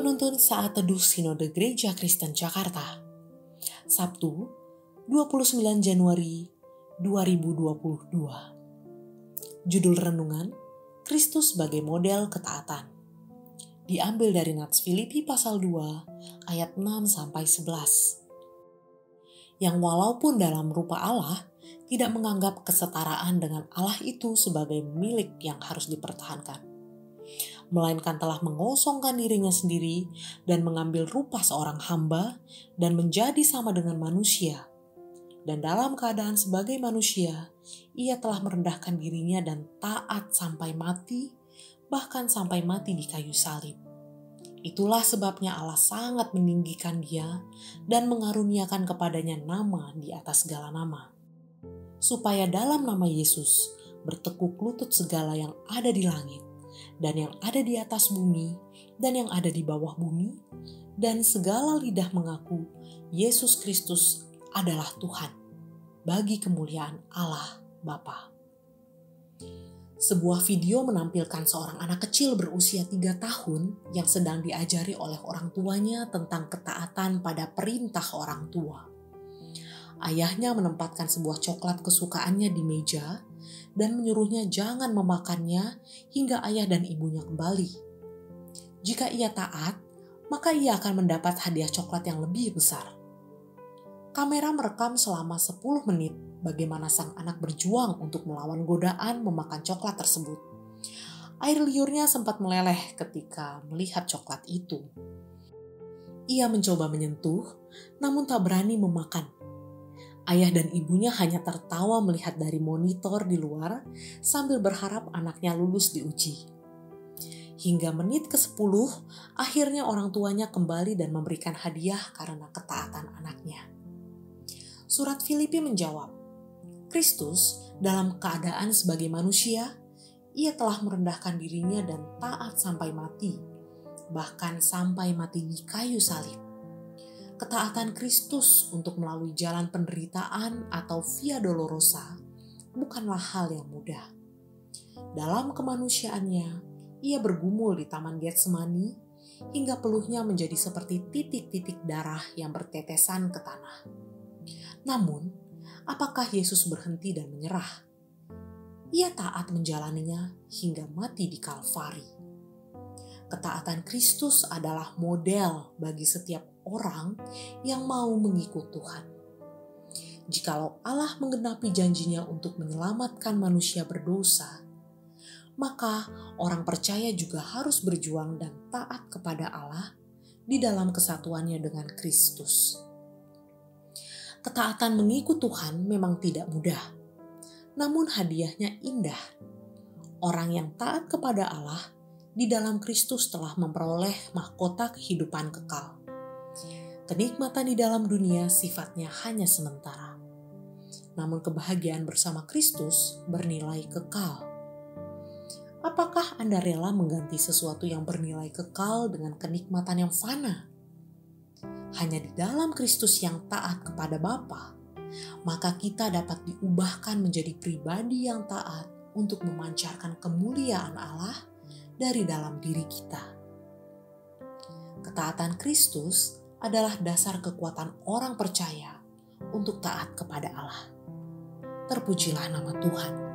Penuntun Saat Teduh Sinode Gereja Kristen Jakarta, Sabtu, 29 Januari 2022. Judul renungan, Kristus sebagai model ketaatan. Diambil dari Nats Filipi pasal 2 ayat 6-11. Yang walaupun dalam rupa Allah, tidak menganggap kesetaraan dengan Allah itu sebagai milik yang harus dipertahankan, melainkan telah mengosongkan dirinya sendiri dan mengambil rupa seorang hamba dan menjadi sama dengan manusia. Dan dalam keadaan sebagai manusia, ia telah merendahkan dirinya dan taat sampai mati, bahkan sampai mati di kayu salib. Itulah sebabnya Allah sangat meninggikan dia dan mengaruniakan kepadanya nama di atas segala nama, supaya dalam nama Yesus bertekuk lutut segala yang ada di langit, dan yang ada di atas bumi, dan yang ada di bawah bumi, dan segala lidah mengaku Yesus Kristus adalah Tuhan, bagi kemuliaan Allah Bapa. Sebuah video menampilkan seorang anak kecil berusia 3 tahun yang sedang diajari oleh orang tuanya tentang ketaatan pada perintah orang tua. Ayahnya menempatkan sebuah coklat kesukaannya di meja dan menyuruhnya jangan memakannya hingga ayah dan ibunya kembali. Jika ia taat, maka ia akan mendapat hadiah coklat yang lebih besar. Kamera merekam selama 10 menit bagaimana sang anak berjuang untuk melawan godaan memakan coklat tersebut. Air liurnya sempat meleleh ketika melihat coklat itu. Ia mencoba menyentuh, namun tak berani memakan. Ayah dan ibunya hanya tertawa melihat dari monitor di luar sambil berharap anaknya lulus di uji. Hingga menit ke-10, akhirnya orang tuanya kembali dan memberikan hadiah karena ketaatan anaknya. Surat Filipi menjawab, Kristus dalam keadaan sebagai manusia, ia telah merendahkan dirinya dan taat sampai mati, bahkan sampai mati di kayu salib. Ketaatan Kristus untuk melalui jalan penderitaan atau via dolorosa bukanlah hal yang mudah. Dalam kemanusiaannya, ia bergumul di Taman Getsemani hingga peluhnya menjadi seperti titik-titik darah yang bertetesan ke tanah. Namun, apakah Yesus berhenti dan menyerah? Ia taat menjalaninya hingga mati di Kalvari. Ketaatan Kristus adalah model bagi setiap orang yang mau mengikut Tuhan. Jikalau Allah menggenapi janjinya untuk menyelamatkan manusia berdosa, maka orang percaya juga harus berjuang dan taat kepada Allah di dalam kesatuannya dengan Kristus. Ketaatan mengikut Tuhan memang tidak mudah, namun hadiahnya indah. Orang yang taat kepada Allah di dalam Kristus telah memperoleh mahkota kehidupan kekal. Kenikmatan di dalam dunia sifatnya hanya sementara, namun kebahagiaan bersama Kristus bernilai kekal. Apakah Anda rela mengganti sesuatu yang bernilai kekal dengan kenikmatan yang fana? Hanya di dalam Kristus yang taat kepada Bapa, maka kita dapat diubahkan menjadi pribadi yang taat untuk memancarkan kemuliaan Allah dari dalam diri kita. Ketaatan Kristus adalah dasar kekuatan orang percaya untuk taat kepada Allah. Terpujilah nama Tuhan.